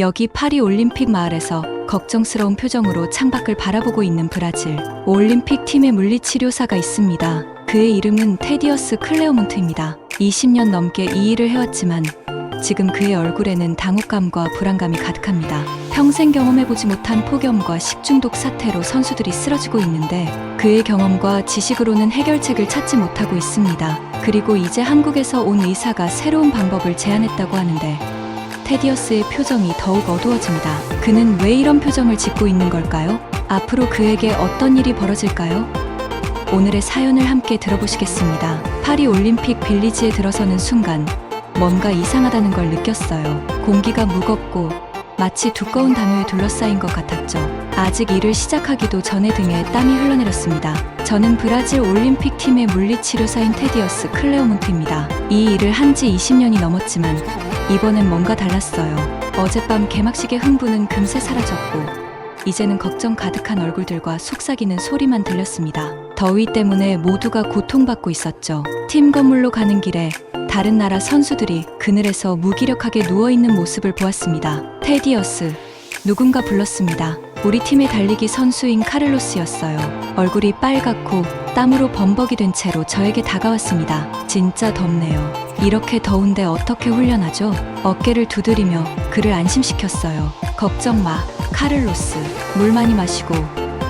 여기 파리 올림픽 마을에서 걱정스러운 표정으로 창밖을 바라보고 있는 브라질 올림픽 팀의 물리치료사가 있습니다. 그의 이름은 테디어스 클레오몬트입니다. 20년 넘게 이 일을 해왔지만 지금 그의 얼굴에는 당혹감과 불안감이 가득합니다. 평생 경험해보지 못한 폭염과 식중독 사태로 선수들이 쓰러지고 있는데 그의 경험과 지식으로는 해결책을 찾지 못하고 있습니다. 그리고 이제 한국에서 온 의사가 새로운 방법을 제안했다고 하는데 테디어스의 표정이 더욱 어두워집니다. 그는 왜 이런 표정을 짓고 있는 걸까요? 앞으로 그에게 어떤 일이 벌어질까요? 오늘의 사연을 함께 들어보시겠습니다. 파리 올림픽 빌리지에 들어서는 순간 뭔가 이상하다는 걸 느꼈어요. 공기가 무겁고 마치 두꺼운 담요에 둘러싸인 것 같았죠. 아직 일을 시작하기도 전에 등에 땀이 흘러내렸습니다. 저는 브라질 올림픽 팀의 물리치료사인 테디어스 클레오몬트입니다. 이 일을 한 지 20년이 넘었지만 이번엔 뭔가 달랐어요. 어젯밤 개막식의 흥분은 금세 사라졌고 이제는 걱정 가득한 얼굴들과 속삭이는 소리만 들렸습니다. 더위 때문에 모두가 고통받고 있었죠. 팀 건물로 가는 길에 다른 나라 선수들이 그늘에서 무기력하게 누워있는 모습을 보았습니다. 테디어스, 누군가 불렀습니다. 우리 팀의 달리기 선수인 카를로스였어요. 얼굴이 빨갛고 땀으로 범벅이 된 채로 저에게 다가왔습니다. 진짜 덥네요. 이렇게 더운데 어떻게 훈련하죠? 어깨를 두드리며 그를 안심시켰어요. 걱정 마, 카를로스. 물 많이 마시고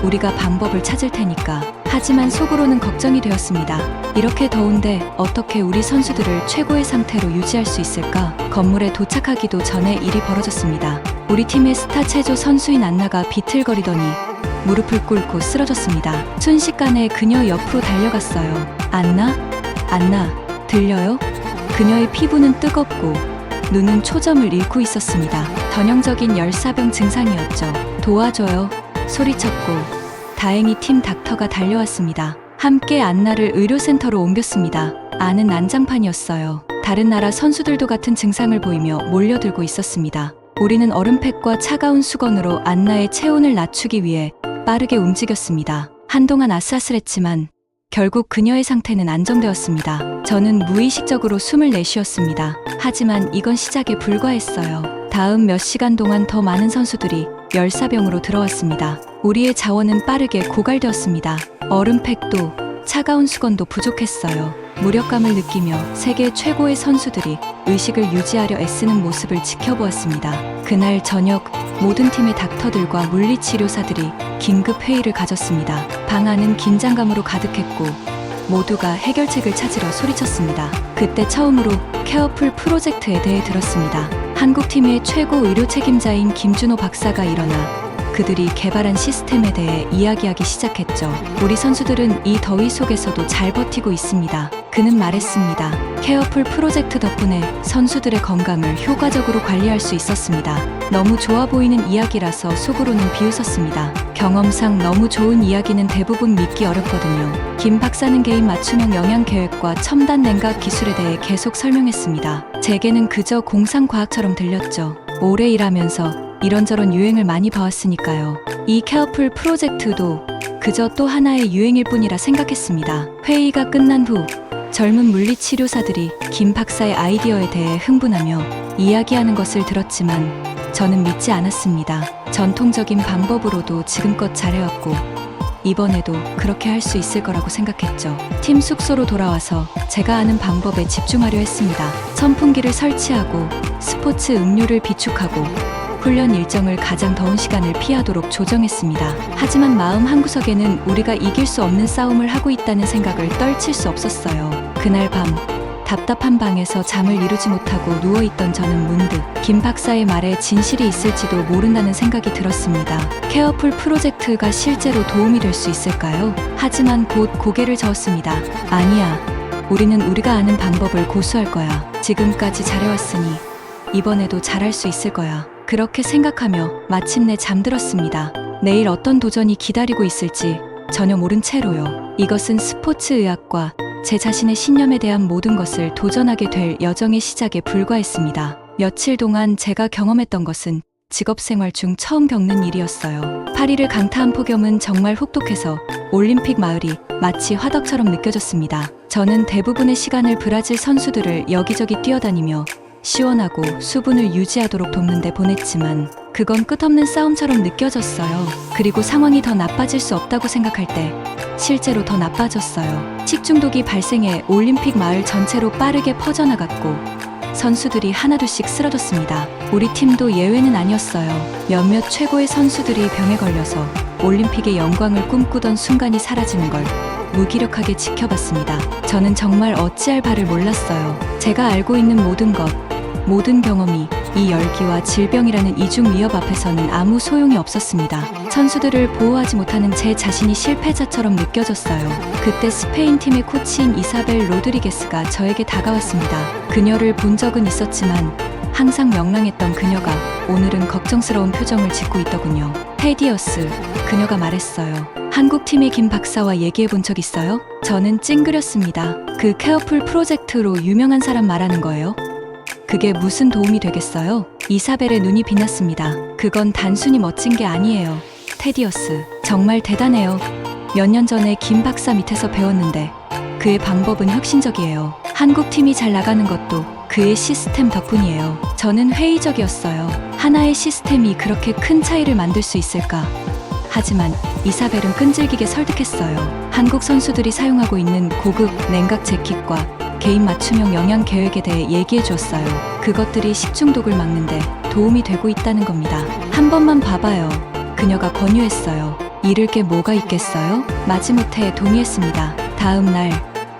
우리가 방법을 찾을 테니까. 하지만 속으로는 걱정이 되었습니다. 이렇게 더운데 어떻게 우리 선수들을 최고의 상태로 유지할 수 있을까? 건물에 도착하기도 전에 일이 벌어졌습니다. 우리 팀의 스타 체조 선수인 안나가 비틀거리더니 무릎을 꿇고 쓰러졌습니다. 순식간에 그녀 옆으로 달려갔어요. 안나? 들려요? 그녀의 피부는 뜨겁고 눈은 초점을 잃고 있었습니다. 전형적인 열사병 증상이었죠. 도와줘요. 소리쳤고 다행히 팀 닥터가 달려왔습니다. 함께 안나를 의료센터로 옮겼습니다. 안은 난장판이었어요. 다른 나라 선수들도 같은 증상을 보이며 몰려들고 있었습니다. 우리는 얼음팩과 차가운 수건으로 안나의 체온을 낮추기 위해 빠르게 움직였습니다. 한동안 아슬아슬했지만 결국 그녀의 상태는 안정되었습니다. 저는 무의식적으로 숨을 내쉬었습니다. 하지만 이건 시작에 불과했어요. 다음 몇 시간 동안 더 많은 선수들이 열사병으로 들어왔습니다. 우리의 자원은 빠르게 고갈되었습니다. 얼음팩도 차가운 수건도 부족했어요. 무력감을 느끼며 세계 최고의 선수들이 의식을 유지하려 애쓰는 모습을 지켜보았습니다. 그날 저녁 모든 팀의 닥터들과 물리치료사들이 긴급 회의를 가졌습니다. 방 안은 긴장감으로 가득했고 모두가 해결책을 찾으려 소리쳤습니다. 그때 처음으로 케어풀 프로젝트에 대해 들었습니다. 한국팀의 최고 의료 책임자인 김준호 박사가 일어나 그들이 개발한 시스템에 대해 이야기하기 시작했죠. 우리 선수들은 이 더위 속에서도 잘 버티고 있습니다. 그는 말했습니다. 케어풀 프로젝트 덕분에 선수들의 건강을 효과적으로 관리할 수 있었습니다. 너무 좋아 보이는 이야기라서 속으로는 비웃었습니다. 경험상 너무 좋은 이야기는 대부분 믿기 어렵거든요. 김 박사는 개인 맞춤형 영양 계획과 첨단 냉각 기술에 대해 계속 설명했습니다. 제게는 그저 공상과학처럼 들렸죠. 오래 일하면서 이런저런 유행을 많이 봐왔으니까요. 이 케어풀 프로젝트도 그저 또 하나의 유행일 뿐이라 생각했습니다. 회의가 끝난 후 젊은 물리치료사들이 김 박사의 아이디어에 대해 흥분하며 이야기하는 것을 들었지만 저는 믿지 않았습니다. 전통적인 방법으로도 지금껏 잘해왔고 이번에도 그렇게 할 수 있을 거라고 생각했죠. 팀 숙소로 돌아와서 제가 아는 방법에 집중하려 했습니다. 선풍기를 설치하고 스포츠 음료를 비축하고 훈련 일정을 가장 더운 시간을 피하도록 조정했습니다. 하지만 마음 한구석에는 우리가 이길 수 없는 싸움을 하고 있다는 생각을 떨칠 수 없었어요. 그날 밤 답답한 방에서 잠을 이루지 못하고 누워있던 저는 문득 김 박사의 말에 진실이 있을지도 모른다는 생각이 들었습니다. 케어풀 프로젝트가 실제로 도움이 될 수 있을까요? 하지만 곧 고개를 저었습니다. 아니야. 우리는 우리가 아는 방법을 고수할 거야. 지금까지 잘해왔으니 이번에도 잘할 수 있을 거야. 그렇게 생각하며 마침내 잠들었습니다. 내일 어떤 도전이 기다리고 있을지 전혀 모른 채로요. 이것은 스포츠 의학과 제 자신의 신념에 대한 모든 것을 도전하게 될 여정의 시작에 불과했습니다. 며칠 동안 제가 경험했던 것은 직업생활 중 처음 겪는 일이었어요. 파리를 강타한 폭염은 정말 혹독해서 올림픽 마을이 마치 화덕처럼 느껴졌습니다. 저는 대부분의 시간을 브라질 선수들을 여기저기 뛰어다니며 시원하고 수분을 유지하도록 돕는 데 보냈지만 그건 끝없는 싸움처럼 느껴졌어요. 그리고 상황이 더 나빠질 수 없다고 생각할 때 실제로 더 나빠졌어요. 식중독이 발생해 올림픽 마을 전체로 빠르게 퍼져나갔고 선수들이 하나둘씩 쓰러졌습니다. 우리 팀도 예외는 아니었어요. 몇몇 최고의 선수들이 병에 걸려서 올림픽의 영광을 꿈꾸던 순간이 사라지는 걸 무기력하게 지켜봤습니다. 저는 정말 어찌할 바를 몰랐어요. 제가 알고 있는 모든 것, 모든 경험이 이 열기와 질병이라는 이중 위협 앞에서는 아무 소용이 없었습니다. 선수들을 보호하지 못하는 제 자신이 실패자처럼 느껴졌어요. 그때 스페인 팀의 코치인 이사벨 로드리게스가 저에게 다가왔습니다. 그녀를 본 적은 있었지만 항상 명랑했던 그녀가 오늘은 걱정스러운 표정을 짓고 있더군요. 테디어스, 그녀가 말했어요. 한국팀의 김 박사와 얘기해 본 적 있어요? 저는 찡그렸습니다. 그 케어풀 프로젝트로 유명한 사람 말하는 거예요? 그게 무슨 도움이 되겠어요? 이사벨의 눈이 빛났습니다. 그건 단순히 멋진 게 아니에요. 테디어스, 정말 대단해요. 몇 년 전에 김 박사 밑에서 배웠는데 그의 방법은 혁신적이에요. 한국팀이 잘 나가는 것도 그의 시스템 덕분이에요. 저는 회의적이었어요. 하나의 시스템이 그렇게 큰 차이를 만들 수 있을까? 하지만 이사벨은 끈질기게 설득했어요. 한국 선수들이 사용하고 있는 고급 냉각 재킷과 개인 맞춤형 영양 계획에 대해 얘기해 주었어요. 그것들이 식중독을 막는데 도움이 되고 있다는 겁니다. 한 번만 봐봐요. 그녀가 권유했어요. 잃을 게 뭐가 있겠어요? 마지못해 동의했습니다. 다음 날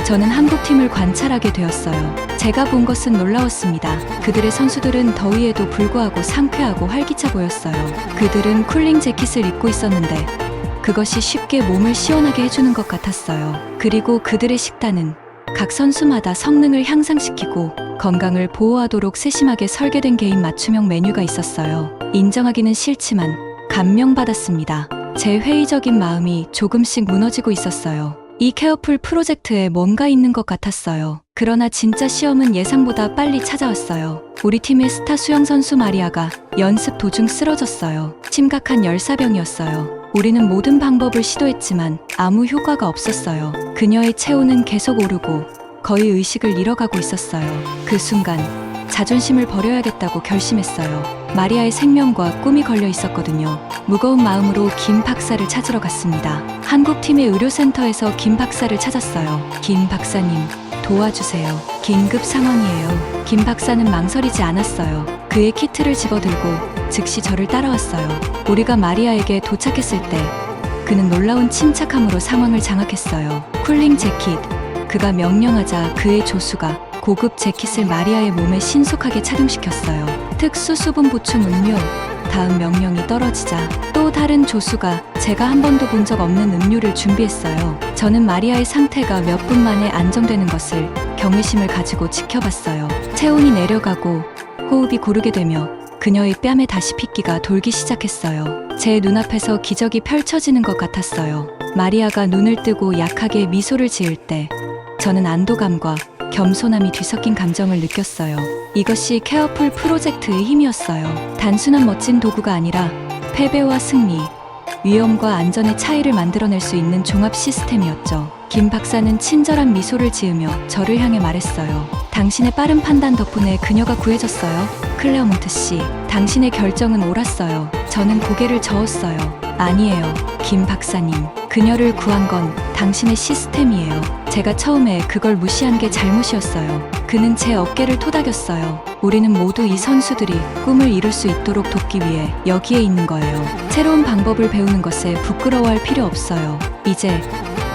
저는 한국팀을 관찰하게 되었어요. 제가 본 것은 놀라웠습니다. 그들의 선수들은 더위에도 불구하고 상쾌하고 활기차 보였어요. 그들은 쿨링 재킷을 입고 있었는데 그것이 쉽게 몸을 시원하게 해주는 것 같았어요. 그리고 그들의 식단은 각 선수마다 성능을 향상시키고 건강을 보호하도록 세심하게 설계된 개인 맞춤형 메뉴가 있었어요. 인정하기는 싫지만 감명받았습니다. 제 회의적인 마음이 조금씩 무너지고 있었어요. 이 케어풀 프로젝트에 뭔가 있는 것 같았어요. 그러나 진짜 시험은 예상보다 빨리 찾아왔어요. 우리 팀의 스타 수영 선수 마리아가 연습 도중 쓰러졌어요. 심각한 열사병이었어요. 우리는 모든 방법을 시도했지만 아무 효과가 없었어요. 그녀의 체온은 계속 오르고 거의 의식을 잃어가고 있었어요. 그 순간 자존심을 버려야겠다고 결심했어요. 마리아의 생명과 꿈이 걸려 있었거든요. 무거운 마음으로 김 박사를 찾으러 갔습니다. 한국팀의 의료센터에서 김 박사를 찾았어요. 김 박사님, 도와주세요. 긴급 상황이에요. 김 박사는 망설이지 않았어요. 그의 키트를 집어들고 즉시 저를 따라왔어요. 우리가 마리아에게 도착했을 때 그는 놀라운 침착함으로 상황을 장악했어요. 쿨링 재킷, 그가 명령하자 그의 조수가 고급 재킷을 마리아의 몸에 신속하게 착용시켰어요. 특수 수분 보충 음료, 다음 명령이 떨어지자 또 다른 조수가 제가 한 번도 본 적 없는 음료를 준비했어요. 저는 마리아의 상태가 몇 분 만에 안정되는 것을 경외심을 가지고 지켜봤어요. 체온이 내려가고 호흡이 고르게 되며 그녀의 뺨에 다시 핏기가 돌기 시작했어요. 제 눈앞에서 기적이 펼쳐지는 것 같았어요. 마리아가 눈을 뜨고 약하게 미소를 지을 때 저는 안도감과 겸손함이 뒤섞인 감정을 느꼈어요. 이것이 케어풀 프로젝트의 힘이었어요. 단순한 멋진 도구가 아니라 패배와 승리, 위험과 안전의 차이를 만들어낼 수 있는 종합 시스템이었죠. 김 박사는 친절한 미소를 지으며 저를 향해 말했어요. 당신의 빠른 판단 덕분에 그녀가 구해졌어요. 클레어몬트 씨, 당신의 결정은 옳았어요. 저는 고개를 저었어요. 아니에요, 김 박사님. 그녀를 구한 건 당신의 시스템이에요. 제가 처음에 그걸 무시한 게 잘못이었어요. 그는 제 어깨를 토닥였어요. 우리는 모두 이 선수들이 꿈을 이룰 수 있도록 돕기 위해 여기에 있는 거예요. 새로운 방법을 배우는 것에 부끄러워할 필요 없어요. 이제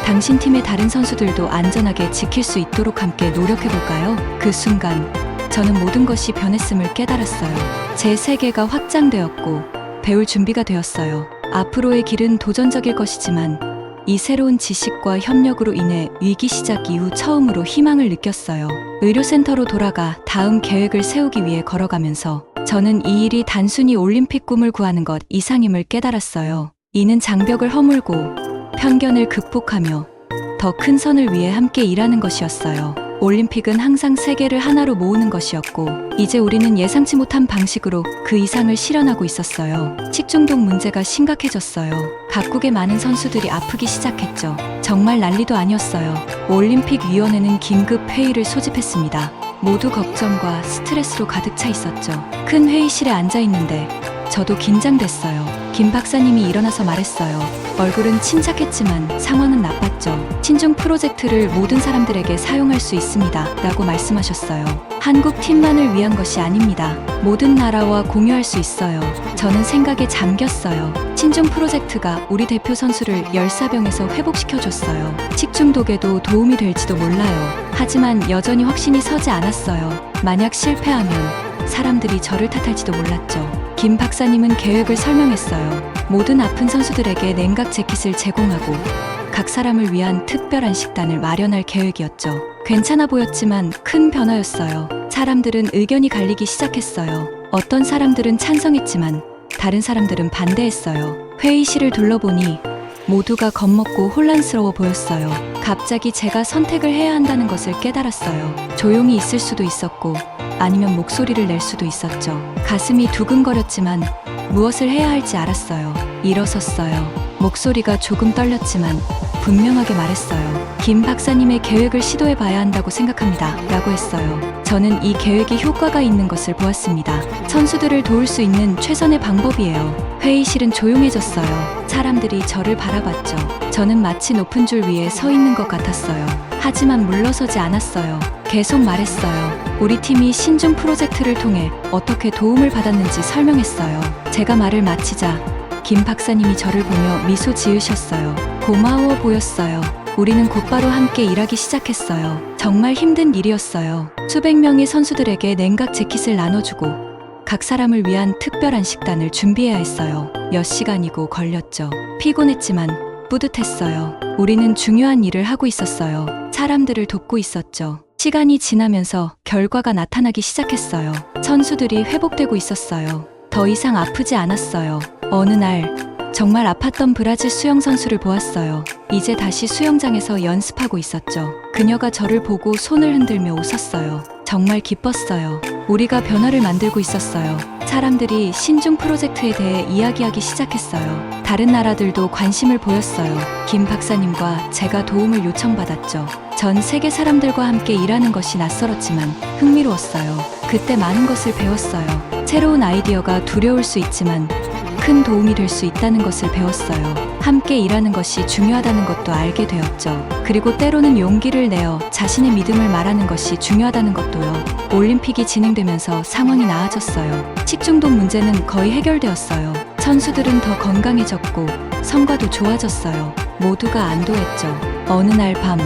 당신 팀의 다른 선수들도 안전하게 지킬 수 있도록 함께 노력해볼까요? 그 순간 저는 모든 것이 변했음을 깨달았어요. 제 세계가 확장되었고 배울 준비가 되었어요. 앞으로의 길은 도전적일 것이지만 이 새로운 지식과 협력으로 인해 위기 시작 이후 처음으로 희망을 느꼈어요. 의료센터로 돌아가 다음 계획을 세우기 위해 걸어가면서 저는 이 일이 단순히 올림픽 꿈을 구하는 것 이상임을 깨달았어요. 이는 장벽을 허물고 편견을 극복하며 더 큰 선을 위해 함께 일하는 것이었어요. 올림픽은 항상 세계를 하나로 모으는 것이었고 이제 우리는 예상치 못한 방식으로 그 이상을 실현하고 있었어요. 식중독 문제가 심각해졌어요. 각국의 많은 선수들이 아프기 시작했죠. 정말 난리도 아니었어요. 올림픽 위원회는 긴급 회의를 소집했습니다. 모두 걱정과 스트레스로 가득 차 있었죠. 큰 회의실에 앉아 있는데 저도 긴장됐어요. 김 박사님이 일어나서 말했어요. 얼굴은 침착했지만 상황은 나빴죠. 신중 프로젝트를 모든 사람들에게 사용할 수 있습니다. 라고 말씀하셨어요. 한국 팀만을 위한 것이 아닙니다. 모든 나라와 공유할 수 있어요. 저는 생각에 잠겼어요. 신중 프로젝트가 우리 대표 선수를 열사병에서 회복시켜줬어요. 식중독에도 도움이 될지도 몰라요. 하지만 여전히 확신이 서지 않았어요. 만약 실패하면 사람들이 저를 탓할지도 몰랐죠. 김 박사님은 계획을 설명했어요. 모든 아픈 선수들에게 냉각 재킷을 제공하고 각 사람을 위한 특별한 식단을 마련할 계획이었죠. 괜찮아 보였지만 큰 변화였어요. 사람들은 의견이 갈리기 시작했어요. 어떤 사람들은 찬성했지만 다른 사람들은 반대했어요. 회의실을 둘러보니 모두가 겁먹고 혼란스러워 보였어요. 갑자기 제가 선택을 해야 한다는 것을 깨달았어요. 조용히 있을 수도 있었고 아니면 목소리를 낼 수도 있었죠. 가슴이 두근거렸지만 무엇을 해야 할지 알았어요. 일어섰어요. 목소리가 조금 떨렸지만 분명하게 말했어요. 김 박사님의 계획을 시도해봐야 한다고 생각합니다. 라고 했어요. 저는 이 계획이 효과가 있는 것을 보았습니다. 선수들을 도울 수 있는 최선의 방법이에요. 회의실은 조용해졌어요. 사람들이 저를 바라봤죠. 저는 마치 높은 줄 위에 서 있는 것 같았어요. 하지만 물러서지 않았어요. 계속 말했어요. 우리 팀이 신중 프로젝트를 통해 어떻게 도움을 받았는지 설명했어요. 제가 말을 마치자 김 박사님이 저를 보며 미소 지으셨어요. 고마워 보였어요. 우리는 곧바로 함께 일하기 시작했어요. 정말 힘든 일이었어요. 수백 명의 선수들에게 냉각 재킷을 나눠주고 각 사람을 위한 특별한 식단을 준비해야 했어요. 몇 시간이고 걸렸죠. 피곤했지만 뿌듯했어요. 우리는 중요한 일을 하고 있었어요. 사람들을 돕고 있었죠. 시간이 지나면서 결과가 나타나기 시작했어요. 선수들이 회복되고 있었어요. 더 이상 아프지 않았어요. 어느 날 정말 아팠던 브라질 수영 선수를 보았어요. 이제 다시 수영장에서 연습하고 있었죠. 그녀가 저를 보고 손을 흔들며 웃었어요. 정말 기뻤어요. 우리가 변화를 만들고 있었어요. 사람들이 신중 프로젝트에 대해 이야기하기 시작했어요. 다른 나라들도 관심을 보였어요. 김 박사님과 제가 도움을 요청받았죠. 전 세계 사람들과 함께 일하는 것이 낯설었지만 흥미로웠어요. 그때 많은 것을 배웠어요. 새로운 아이디어가 두려울 수 있지만 큰 도움이 될 수 있다는 것을 배웠어요. 함께 일하는 것이 중요하다는 것도 알게 되었죠. 그리고 때로는 용기를 내어 자신의 믿음을 말하는 것이 중요하다는 것도요. 올림픽이 진행되면서 상황이 나아졌어요. 식중독 문제는 거의 해결되었어요. 선수들은 더 건강해졌고 성과도 좋아졌어요. 모두가 안도했죠. 어느 날 밤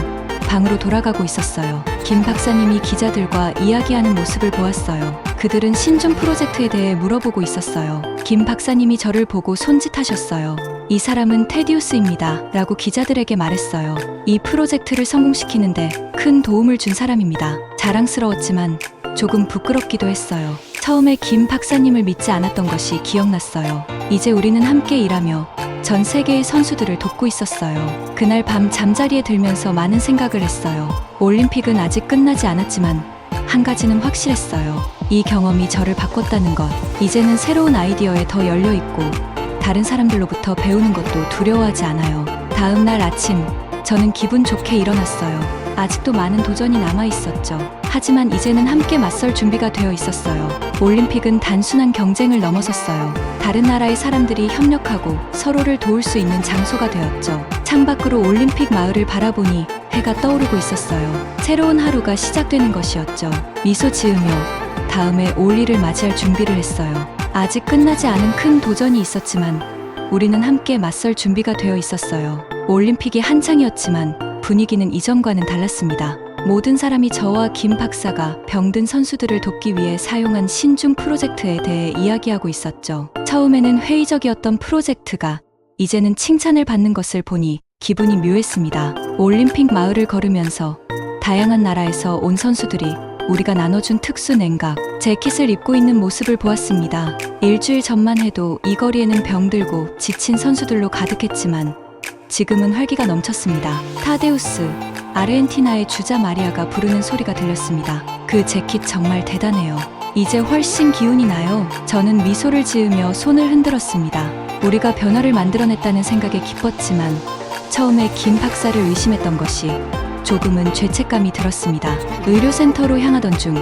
방으로 돌아가고 있었어요. 김 박사님이 기자들과 이야기하는 모습을 보았어요. 그들은 신중 프로젝트에 대해 물어보고 있었어요. 김 박사님이 저를 보고 손짓하셨어요. 이 사람은 테디우스입니다. 라고 기자들에게 말했어요. 이 프로젝트를 성공시키는데 큰 도움을 준 사람입니다. 자랑스러웠지만 조금 부끄럽기도 했어요. 처음에 김 박사님을 믿지 않았던 것이 기억났어요. 이제 우리는 함께 일하며 전 세계의 선수들을 돕고 있었어요. 그날 밤 잠자리에 들면서 많은 생각을 했어요. 올림픽은 아직 끝나지 않았지만 한 가지는 확실했어요. 이 경험이 저를 바꿨다는 것. 이제는 새로운 아이디어에 더 열려있고 다른 사람들로부터 배우는 것도 두려워하지 않아요. 다음 날 아침 저는 기분 좋게 일어났어요. 아직도 많은 도전이 남아있었죠. 하지만 이제는 함께 맞설 준비가 되어 있었어요. 올림픽은 단순한 경쟁을 넘어섰어요. 다른 나라의 사람들이 협력하고 서로를 도울 수 있는 장소가 되었죠. 창밖으로 올림픽 마을을 바라보니 해가 떠오르고 있었어요. 새로운 하루가 시작되는 것이었죠. 미소 지으며 다음에 올 일을 맞이할 준비를 했어요. 아직 끝나지 않은 큰 도전이 있었지만 우리는 함께 맞설 준비가 되어 있었어요. 올림픽이 한창이었지만 분위기는 이전과는 달랐습니다. 모든 사람이 저와 김 박사가 병든 선수들을 돕기 위해 사용한 신중 프로젝트에 대해 이야기하고 있었죠. 처음에는 회의적이었던 프로젝트가 이제는 칭찬을 받는 것을 보니 기분이 묘했습니다. 올림픽 마을을 걸으면서 다양한 나라에서 온 선수들이 우리가 나눠준 특수 냉각 재킷을 입고 있는 모습을 보았습니다. 일주일 전만 해도 이 거리에는 병들고 지친 선수들로 가득했지만 지금은 활기가 넘쳤습니다. 타데우스, 아르헨티나의 주자 마리아가 부르는 소리가 들렸습니다. 그 재킷 정말 대단해요. 이제 훨씬 기운이 나요. 저는 미소를 지으며 손을 흔들었습니다. 우리가 변화를 만들어냈다는 생각에 기뻤지만 처음에 김 박사를 의심했던 것이 조금은 죄책감이 들었습니다. 의료센터로 향하던 중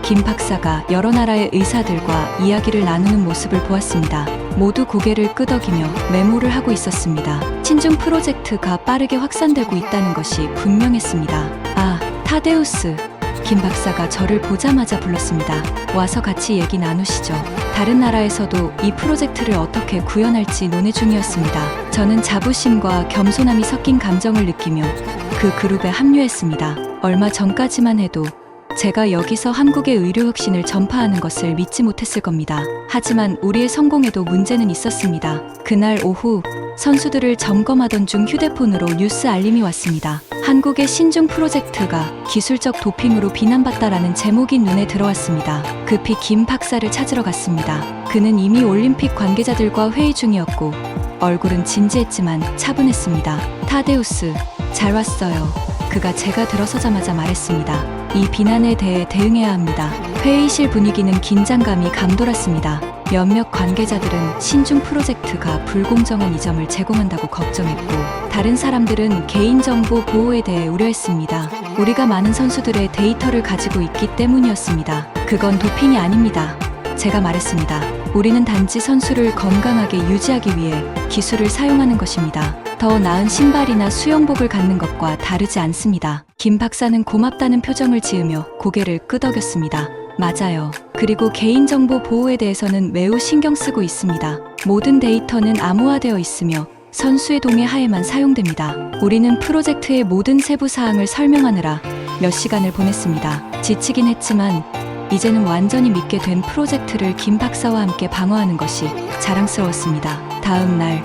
김 박사가 여러 나라의 의사들과 이야기를 나누는 모습을 보았습니다. 모두 고개를 끄덕이며 메모를 하고 있었습니다. 친중 프로젝트가 빠르게 확산되고 있다는 것이 분명했습니다. 아, 타데우스. 김 박사가 저를 보자마자 불렀습니다. 와서 같이 얘기 나누시죠. 다른 나라에서도 이 프로젝트를 어떻게 구현할지 논의 중이었습니다. 저는 자부심과 겸손함이 섞인 감정을 느끼며 그 그룹에 합류했습니다. 얼마 전까지만 해도 제가 여기서 한국의 의료 혁신을 전파하는 것을 믿지 못했을 겁니다. 하지만 우리의 성공에도 문제는 있었습니다. 그날 오후 선수들을 점검하던 중 휴대폰으로 뉴스 알림이 왔습니다. 한국의 신중 프로젝트가 기술적 도핑으로 비난받다라는 제목이 눈에 들어왔습니다. 급히 김 박사를 찾으러 갔습니다. 그는 이미 올림픽 관계자들과 회의 중이었고 얼굴은 진지했지만 차분했습니다. 타데우스, 잘 왔어요. 그가 제가 들어서자마자 말했습니다. 이 비난에 대해 대응해야 합니다. 회의실 분위기는 긴장감이 감돌았습니다. 몇몇 관계자들은 신중 프로젝트가 불공정한 이점을 제공한다고 걱정했고, 다른 사람들은 개인정보 보호에 대해 우려했습니다. 우리가 많은 선수들의 데이터를 가지고 있기 때문이었습니다. 그건 도핑이 아닙니다. 제가 말했습니다. 우리는 단지 선수를 건강하게 유지하기 위해 기술을 사용하는 것입니다. 더 나은 신발이나 수영복을 갖는 것과 다르지 않습니다. 김 박사는 고맙다는 표정을 지으며 고개를 끄덕였습니다. 맞아요. 그리고 개인정보 보호에 대해서는 매우 신경 쓰고 있습니다. 모든 데이터는 암호화되어 있으며 선수의 동의 하에만 사용됩니다. 우리는 프로젝트의 모든 세부 사항을 설명하느라 몇 시간을 보냈습니다. 지치긴 했지만 이제는 완전히 믿게 된 프로젝트를 김 박사와 함께 방어하는 것이 자랑스러웠습니다. 다음 날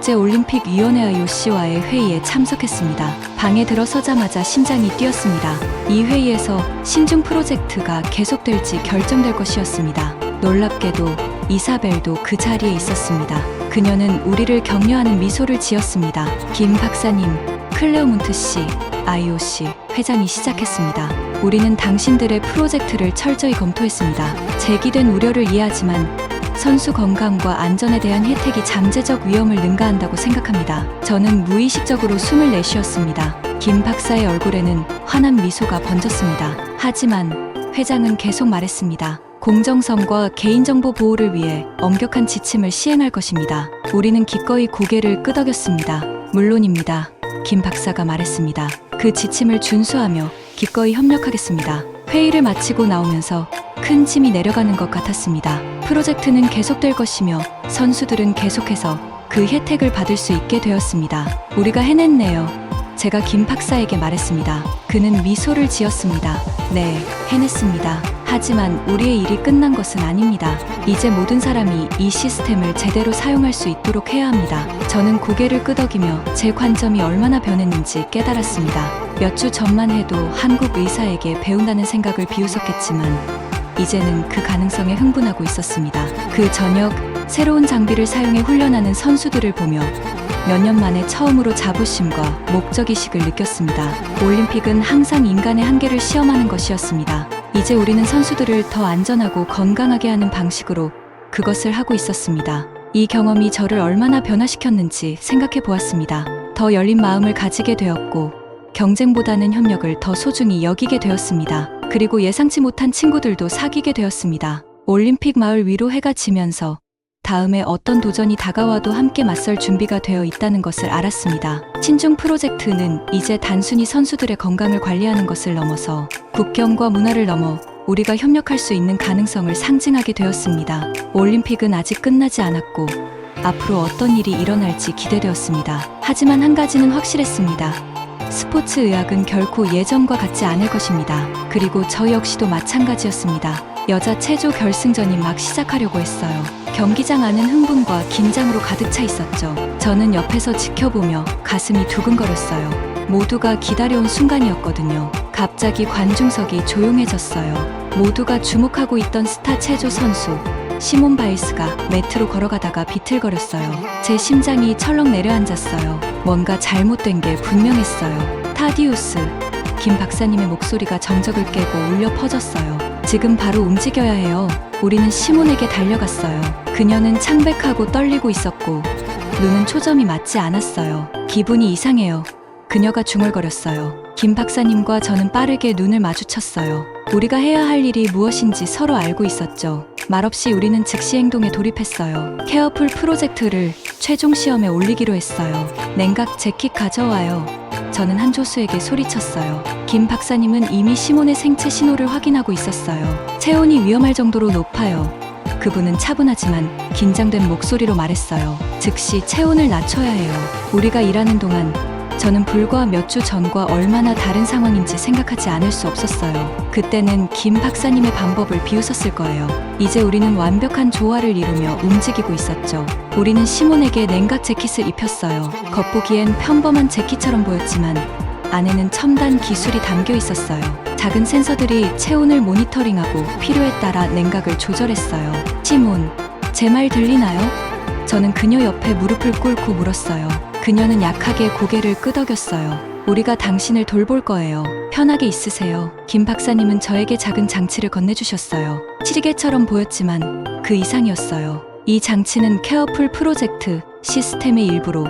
국제올림픽위원회 IOC와의 회의에 참석했습니다. 방에 들어서자마자 심장이 뛰었습니다. 이 회의에서 신중 프로젝트가 계속될지 결정될 것이었습니다. 놀랍게도 이사벨도 그 자리에 있었습니다. 그녀는 우리를 격려하는 미소를 지었습니다. 김 박사님, 클레어몬트 씨, IOC 회장이 시작했습니다. 우리는 당신들의 프로젝트를 철저히 검토했습니다. 제기된 우려를 이해하지만 선수 건강과 안전에 대한 혜택이 잠재적 위험을 능가한다고 생각합니다. 저는 무의식적으로 숨을 내쉬었습니다. 김 박사의 얼굴에는 환한 미소가 번졌습니다. 하지만 회장은 계속 말했습니다. 공정성과 개인정보 보호를 위해 엄격한 지침을 시행할 것입니다. 우리는 기꺼이 고개를 끄덕였습니다. 물론입니다. 김 박사가 말했습니다. 그 지침을 준수하며 기꺼이 협력하겠습니다. 회의를 마치고 나오면서 큰 짐이 내려가는 것 같았습니다. 프로젝트는 계속될 것이며 선수들은 계속해서 그 혜택을 받을 수 있게 되었습니다. 우리가 해냈네요. 제가 김 박사에게 말했습니다. 그는 미소를 지었습니다. 네, 해냈습니다. 하지만 우리의 일이 끝난 것은 아닙니다. 이제 모든 사람이 이 시스템을 제대로 사용할 수 있도록 해야 합니다. 저는 고개를 끄덕이며 제 관점이 얼마나 변했는지 깨달았습니다. 몇 주 전만 해도 한국 의사에게 배운다는 생각을 비웃었겠지만 이제는 그 가능성에 흥분하고 있었습니다. 그 저녁 새로운 장비를 사용해 훈련하는 선수들을 보며 몇 년 만에 처음으로 자부심과 목적의식을 느꼈습니다. 올림픽은 항상 인간의 한계를 시험하는 것이었습니다. 이제 우리는 선수들을 더 안전하고 건강하게 하는 방식으로 그것을 하고 있었습니다. 이 경험이 저를 얼마나 변화시켰는지 생각해 보았습니다. 더 열린 마음을 가지게 되었고 경쟁보다는 협력을 더 소중히 여기게 되었습니다. 그리고 예상치 못한 친구들도 사귀게 되었습니다. 올림픽 마을 위로 해가 지면서 다음에 어떤 도전이 다가와도 함께 맞설 준비가 되어 있다는 것을 알았습니다. 신중 프로젝트는 이제 단순히 선수들의 건강을 관리하는 것을 넘어서 국경과 문화를 넘어 우리가 협력할 수 있는 가능성을 상징하게 되었습니다. 올림픽은 아직 끝나지 않았고 앞으로 어떤 일이 일어날지 기대되었습니다. 하지만 한 가지는 확실했습니다. 스포츠 의학은 결코 예전과 같지 않을 것입니다. 그리고 저 역시도 마찬가지였습니다. 여자 체조 결승전이 막 시작하려고 했어요. 경기장 안은 흥분과 긴장으로 가득 차 있었죠. 저는 옆에서 지켜보며 가슴이 두근거렸어요. 모두가 기다려온 순간이었거든요. 갑자기 관중석이 조용해졌어요. 모두가 주목하고 있던 스타 체조 선수 시몬 바일스가 매트로 걸어가다가 비틀거렸어요. 제 심장이 철렁 내려앉았어요. 뭔가 잘못된 게 분명했어요. 타디우스, 김 박사님의 목소리가 정적을 깨고 울려 퍼졌어요. 지금 바로 움직여야 해요. 우리는 시몬에게 달려갔어요. 그녀는 창백하고 떨리고 있었고 눈은 초점이 맞지 않았어요. 기분이 이상해요. 그녀가 중얼거렸어요. 김 박사님과 저는 빠르게 눈을 마주쳤어요. 우리가 해야 할 일이 무엇인지 서로 알고 있었죠. 말없이 우리는 즉시 행동에 돌입했어요. 케어풀 프로젝트를 최종 시험에 올리기로 했어요. 냉각 재킷 가져와요. 저는 한조수에게 소리쳤어요. 김 박사님은 이미 시몬의 생체 신호를 확인하고 있었어요. 체온이 위험할 정도로 높아요. 그분은 차분하지만 긴장된 목소리로 말했어요. 즉시 체온을 낮춰야 해요. 우리가 일하는 동안 저는 불과 몇 주 전과 얼마나 다른 상황인지 생각하지 않을 수 없었어요. 그때는 김 박사님의 방법을 비웃었을 거예요. 이제 우리는 완벽한 조화를 이루며 움직이고 있었죠. 우리는 시몬에게 냉각 재킷을 입혔어요. 겉보기엔 평범한 재킷처럼 보였지만 안에는 첨단 기술이 담겨 있었어요. 작은 센서들이 체온을 모니터링하고 필요에 따라 냉각을 조절했어요. 시몬, 제 말 들리나요? 저는 그녀 옆에 무릎을 꿇고 물었어요. 그녀는 약하게 고개를 끄덕였어요. 우리가 당신을 돌볼 거예요. 편하게 있으세요. 김 박사님은 저에게 작은 장치를 건네주셨어요. 시계처럼 보였지만 그 이상이었어요. 이 장치는 케어풀 프로젝트 시스템의 일부로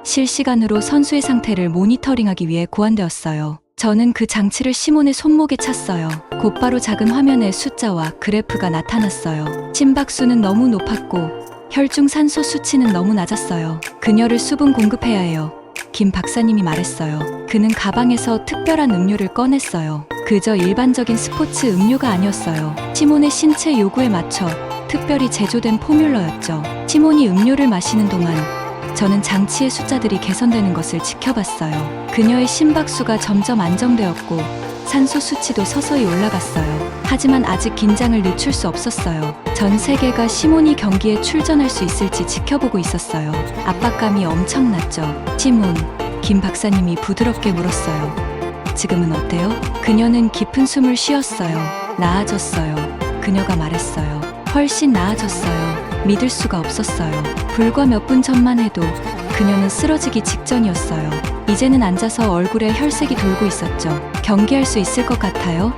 실시간으로 선수의 상태를 모니터링하기 위해 고안되었어요. 저는 그 장치를 시몬의 손목에 찼어요. 곧바로 작은 화면에 숫자와 그래프가 나타났어요. 심박수는 너무 높았고 혈중 산소 수치는 너무 낮았어요. 그녀를 수분 공급해야 해요. 김 박사님이 말했어요. 그는 가방에서 특별한 음료를 꺼냈어요. 그저 일반적인 스포츠 음료가 아니었어요. 시몬의 신체 요구에 맞춰 특별히 제조된 포뮬러였죠. 시몬이 음료를 마시는 동안 저는 장치의 숫자들이 개선되는 것을 지켜봤어요. 그녀의 심박수가 점점 안정되었고 산소 수치도 서서히 올라갔어요. 하지만 아직 긴장을 늦출 수 없었어요. 전 세계가 시몬이 경기에 출전할 수 있을지 지켜보고 있었어요. 압박감이 엄청났죠. 시몬, 김 박사님이 부드럽게 물었어요. 지금은 어때요? 그녀는 깊은 숨을 쉬었어요. 나아졌어요. 그녀가 말했어요. 훨씬 나아졌어요. 믿을 수가 없었어요. 불과 몇 분 전만 해도 그녀는 쓰러지기 직전이었어요. 이제는 앉아서 얼굴에 혈색이 돌고 있었죠. 경기할 수 있을 것 같아요?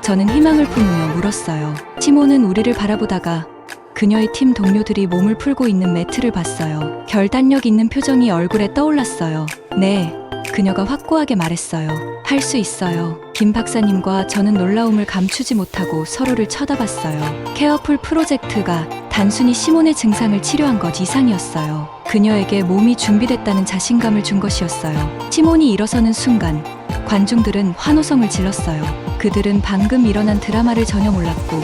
저는 희망을 품으며 물었어요. 시몬은 우리를 바라보다가 그녀의 팀 동료들이 몸을 풀고 있는 매트를 봤어요. 결단력 있는 표정이 얼굴에 떠올랐어요. 네, 그녀가 확고하게 말했어요. 할 수 있어요. 김 박사님과 저는 놀라움을 감추지 못하고 서로를 쳐다봤어요. 케어풀 프로젝트가 단순히 시몬의 증상을 치료한 것 이상이었어요. 그녀에게 몸이 준비됐다는 자신감을 준 것이었어요. 시몬이 일어서는 순간 관중들은 환호성을 질렀어요. 그들은 방금 일어난 드라마를 전혀 몰랐고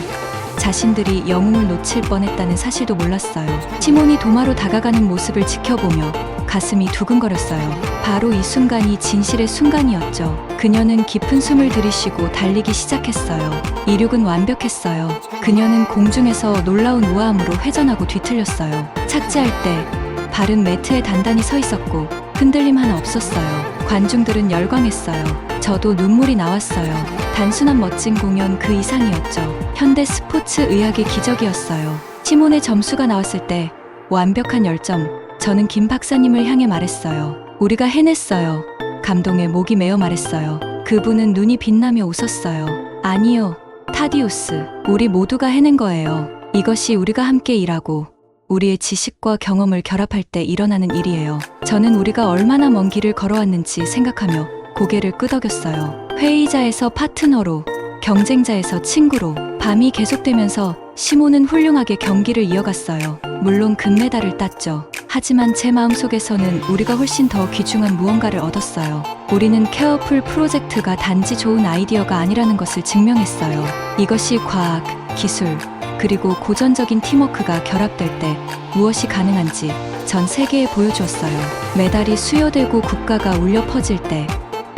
자신들이 영웅을 놓칠 뻔했다는 사실도 몰랐어요. 시몬이 도마로 다가가는 모습을 지켜보며 가슴이 두근거렸어요. 바로 이 순간이 진실의 순간이었죠. 그녀는 깊은 숨을 들이쉬고 달리기 시작했어요. 이륙은 완벽했어요. 그녀는 공중에서 놀라운 우아함으로 회전하고 뒤틀렸어요. 착지할 때 발은 매트에 단단히 서 있었고 흔들림 하나 없었어요. 관중들은 열광했어요. 저도 눈물이 나왔어요. 단순한 멋진 공연 그 이상이었죠. 현대 스포츠 의학의 기적이었어요. 시몬의 점수가 나왔을 때 완벽한 열정. 저는 김 박사님을 향해 말했어요. 우리가 해냈어요. 감동에 목이 메어 말했어요. 그분은 눈이 빛나며 웃었어요. 아니요, 타디우스. 우리 모두가 해낸 거예요. 이것이 우리가 함께 일하고 우리의 지식과 경험을 결합할 때 일어나는 일이에요. 저는 우리가 얼마나 먼 길을 걸어왔는지 생각하며 고개를 끄덕였어요. 회의자에서 파트너로, 경쟁자에서 친구로 밤이 계속되면서 시몬은 훌륭하게 경기를 이어갔어요. 물론 금메달을 땄죠. 하지만 제 마음속에서는 우리가 훨씬 더 귀중한 무언가를 얻었어요. 우리는 케어풀 프로젝트가 단지 좋은 아이디어가 아니라는 것을 증명했어요. 이것이 과학, 기술, 그리고 고전적인 팀워크가 결합될 때 무엇이 가능한지 전 세계에 보여주었어요. 메달이 수여되고 국가가 울려 퍼질 때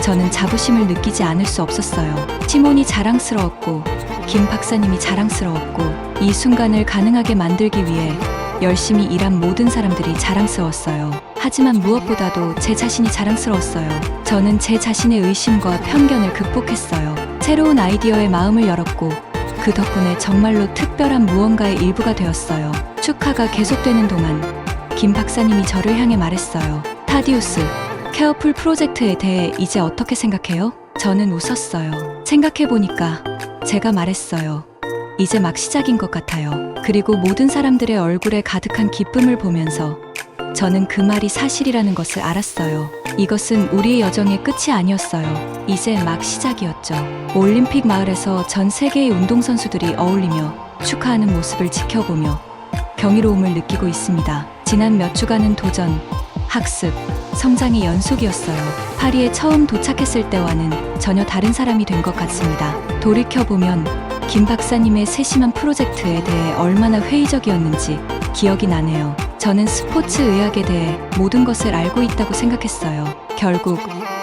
저는 자부심을 느끼지 않을 수 없었어요. 시몬이 자랑스러웠고 김 박사님이 자랑스러웠고 이 순간을 가능하게 만들기 위해 열심히 일한 모든 사람들이 자랑스러웠어요. 하지만 무엇보다도 제 자신이 자랑스러웠어요. 저는 제 자신의 의심과 편견을 극복했어요. 새로운 아이디어에 마음을 열었고 그 덕분에 정말로 특별한 무언가의 일부가 되었어요. 축하가 계속되는 동안 김 박사님이 저를 향해 말했어요. 타디우스, 케어풀 프로젝트에 대해 이제 어떻게 생각해요? 저는 웃었어요. 생각해보니까 제가 말했어요. 이제 막 시작인 것 같아요. 그리고 모든 사람들의 얼굴에 가득한 기쁨을 보면서 저는 그 말이 사실이라는 것을 알았어요. 이것은 우리의 여정의 끝이 아니었어요. 이제 막 시작이었죠. 올림픽 마을에서 전 세계의 운동선수들이 어울리며 축하하는 모습을 지켜보며 경이로움을 느끼고 있습니다. 지난 몇 주간은 도전, 학습, 성장의 연속이었어요. 파리에 처음 도착했을 때와는 전혀 다른 사람이 된 것 같습니다. 돌이켜보면 김 박사님의 세심한 프로젝트에 대해 얼마나 회의적이었는지 기억이 나네요. 저는 스포츠 의학에 대해 모든 것을 알고 있다고 생각했어요. 결국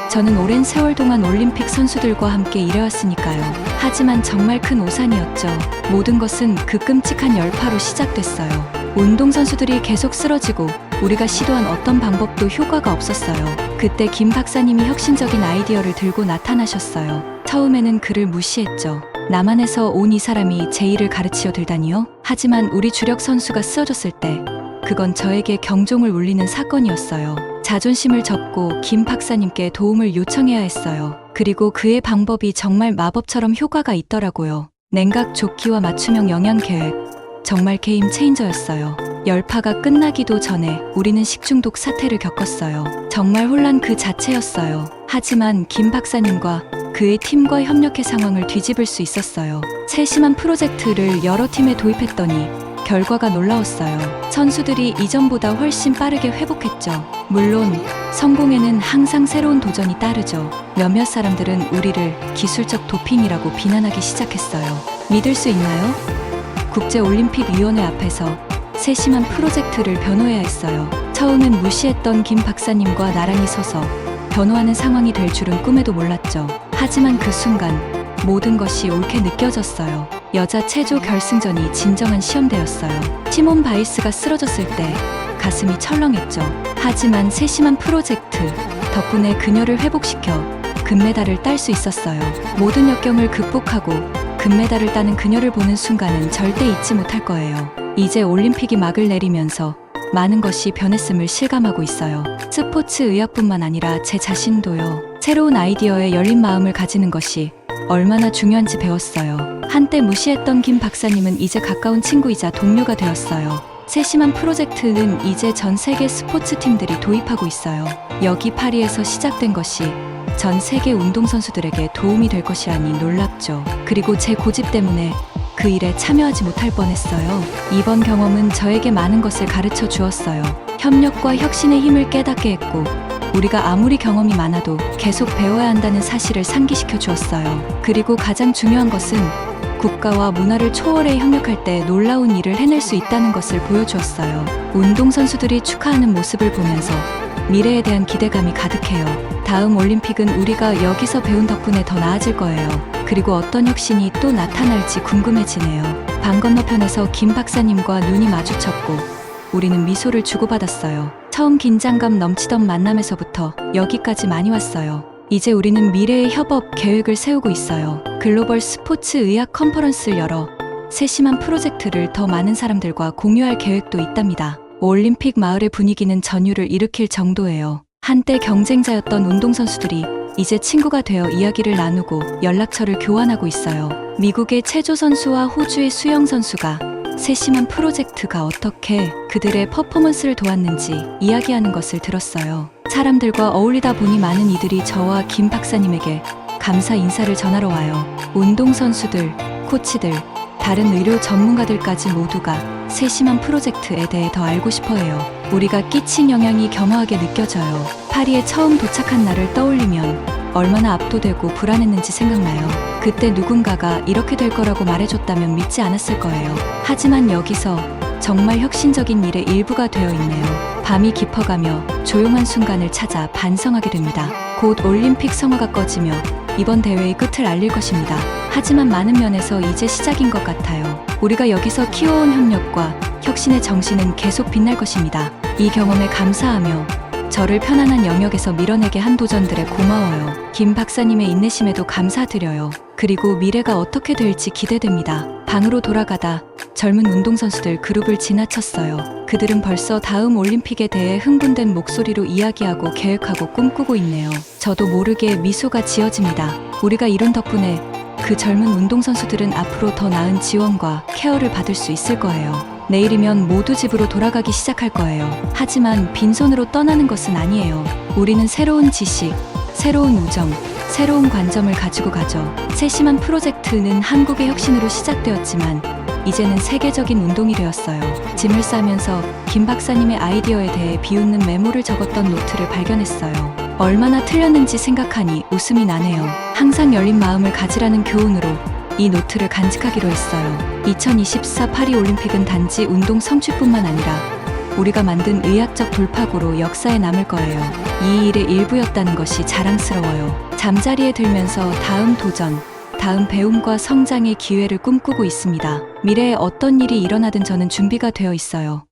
저는 오랜 세월 동안 올림픽 선수들과 함께 일해왔으니까요. 하지만 정말 큰 오산이었죠. 모든 것은 그 끔찍한 열파로 시작됐어요. 운동선수들이 계속 쓰러지고 우리가 시도한 어떤 방법도 효과가 없었어요. 그때 김 박사님이 혁신적인 아이디어를 들고 나타나셨어요. 처음에는 그를 무시했죠. 남한에서 온 이 사람이 제 일을 가르치려 들다니요? 하지만 우리 주력 선수가 쓰러졌을 때 그건 저에게 경종을 울리는 사건이었어요. 자존심을 접고 김 박사님께 도움을 요청해야 했어요. 그리고 그의 방법이 정말 마법처럼 효과가 있더라고요. 냉각 조끼와 맞춤형 영양 계획. 정말 게임 체인저였어요. 열파가 끝나기도 전에 우리는 식중독 사태를 겪었어요. 정말 혼란 그 자체였어요. 하지만 김 박사님과 그의 팀과 협력해 상황을 뒤집을 수 있었어요. 세심한 프로젝트를 여러 팀에 도입했더니 결과가 놀라웠어요. 선수들이 이전보다 훨씬 빠르게 회복했죠. 물론 성공에는 항상 새로운 도전이 따르죠. 몇몇 사람들은 우리를 기술적 도핑이라고 비난하기 시작했어요. 믿을 수 있나요? 국제올림픽위원회 앞에서 세심한 프로젝트를 변호해야 했어요. 처음엔 무시했던 김 박사님과 나란히 서서 변호하는 상황이 될 줄은 꿈에도 몰랐죠. 하지만 그 순간 모든 것이 옳게 느껴졌어요. 여자 체조 결승전이 진정한 시험대였어요. 시몬 바이스가 쓰러졌을 때 가슴이 철렁했죠. 하지만 세심한 프로젝트 덕분에 그녀를 회복시켜 금메달을 딸 수 있었어요. 모든 역경을 극복하고 금메달을 따는 그녀를 보는 순간은 절대 잊지 못할 거예요. 이제 올림픽이 막을 내리면서 많은 것이 변했음을 실감하고 있어요. 스포츠 의학뿐만 아니라 제 자신도요. 새로운 아이디어에 열린 마음을 가지는 것이 얼마나 중요한지 배웠어요. 한때 무시했던 김 박사님은 이제 가까운 친구이자 동료가 되었어요. 세심한 프로젝트는 이제 전 세계 스포츠 팀들이 도입하고 있어요. 여기 파리에서 시작된 것이 전 세계 운동선수들에게 도움이 될 것이라니 놀랍죠. 그리고 제 고집 때문에 그 일에 참여하지 못할 뻔했어요. 이번 경험은 저에게 많은 것을 가르쳐 주었어요. 협력과 혁신의 힘을 깨닫게 했고 우리가 아무리 경험이 많아도 계속 배워야 한다는 사실을 상기시켜 주었어요. 그리고 가장 중요한 것은 국가와 문화를 초월해 협력할 때 놀라운 일을 해낼 수 있다는 것을 보여주었어요. 운동선수들이 축하하는 모습을 보면서 미래에 대한 기대감이 가득해요. 다음 올림픽은 우리가 여기서 배운 덕분에 더 나아질 거예요. 그리고 어떤 혁신이 또 나타날지 궁금해지네요. 방 건너편에서 김 박사님과 눈이 마주쳤고 우리는 미소를 주고받았어요. 처음 긴장감 넘치던 만남에서부터 여기까지 많이 왔어요. 이제 우리는 미래의 협업 계획을 세우고 있어요. 글로벌 스포츠 의학 컨퍼런스를 열어 세심한 프로젝트를 더 많은 사람들과 공유할 계획도 있답니다. 올림픽 마을의 분위기는 전율을 일으킬 정도예요. 한때 경쟁자였던 운동선수들이 이제 친구가 되어 이야기를 나누고 연락처를 교환하고 있어요. 미국의 체조 선수와 호주의 수영 선수가 세심한 프로젝트가 어떻게 그들의 퍼포먼스를 도왔는지 이야기하는 것을 들었어요. 사람들과 어울리다 보니 많은 이들이 저와 김 박사님에게 감사 인사를 전하러 와요. 운동선수들, 코치들, 다른 의료 전문가들까지 모두가 세심한 프로젝트에 대해 더 알고 싶어 해요. 우리가 끼친 영향이 겸허하게 느껴져요. 파리에 처음 도착한 날을 떠올리면 얼마나 압도되고 불안했는지 생각나요. 그때 누군가가 이렇게 될 거라고 말해줬다면 믿지 않았을 거예요. 하지만 여기서 정말 혁신적인 일의 일부가 되어 있네요. 밤이 깊어가며 조용한 순간을 찾아 반성하게 됩니다. 곧 올림픽 성화가 꺼지며 이번 대회의 끝을 알릴 것입니다. 하지만 많은 면에서 이제 시작인 것 같아요. 우리가 여기서 키워온 협력과 혁신의 정신은 계속 빛날 것입니다. 이 경험에 감사하며 저를 편안한 영역에서 밀어내게 한 도전들에 고마워요. 김 박사님의 인내심에도 감사드려요. 그리고 미래가 어떻게 될지 기대됩니다. 방으로 돌아가다 젊은 운동선수들 그룹을 지나쳤어요. 그들은 벌써 다음 올림픽에 대해 흥분된 목소리로 이야기하고 계획하고 꿈꾸고 있네요. 저도 모르게 미소가 지어집니다. 우리가 이룬 덕분에 그 젊은 운동선수들은 앞으로 더 나은 지원과 케어를 받을 수 있을 거예요. 내일이면 모두 집으로 돌아가기 시작할 거예요. 하지만 빈손으로 떠나는 것은 아니에요. 우리는 새로운 지식, 새로운 우정, 새로운 관점을 가지고 가죠. 세심한 프로젝트는 한국의 혁신으로 시작되었지만 이제는 세계적인 운동이 되었어요. 짐을 싸면서 김 박사님의 아이디어에 대해 비웃는 메모를 적었던 노트를 발견했어요. 얼마나 틀렸는지 생각하니 웃음이 나네요. 항상 열린 마음을 가지라는 교훈으로 이 노트를 간직하기로 했어요. 2024 파리 올림픽은 단지 운동 성취뿐만 아니라 우리가 만든 의학적 돌파구로 역사에 남을 거예요. 이 일의 일부였다는 것이 자랑스러워요. 잠자리에 들면서 다음 도전, 다음 배움과 성장의 기회를 꿈꾸고 있습니다. 미래에 어떤 일이 일어나든 저는 준비가 되어 있어요.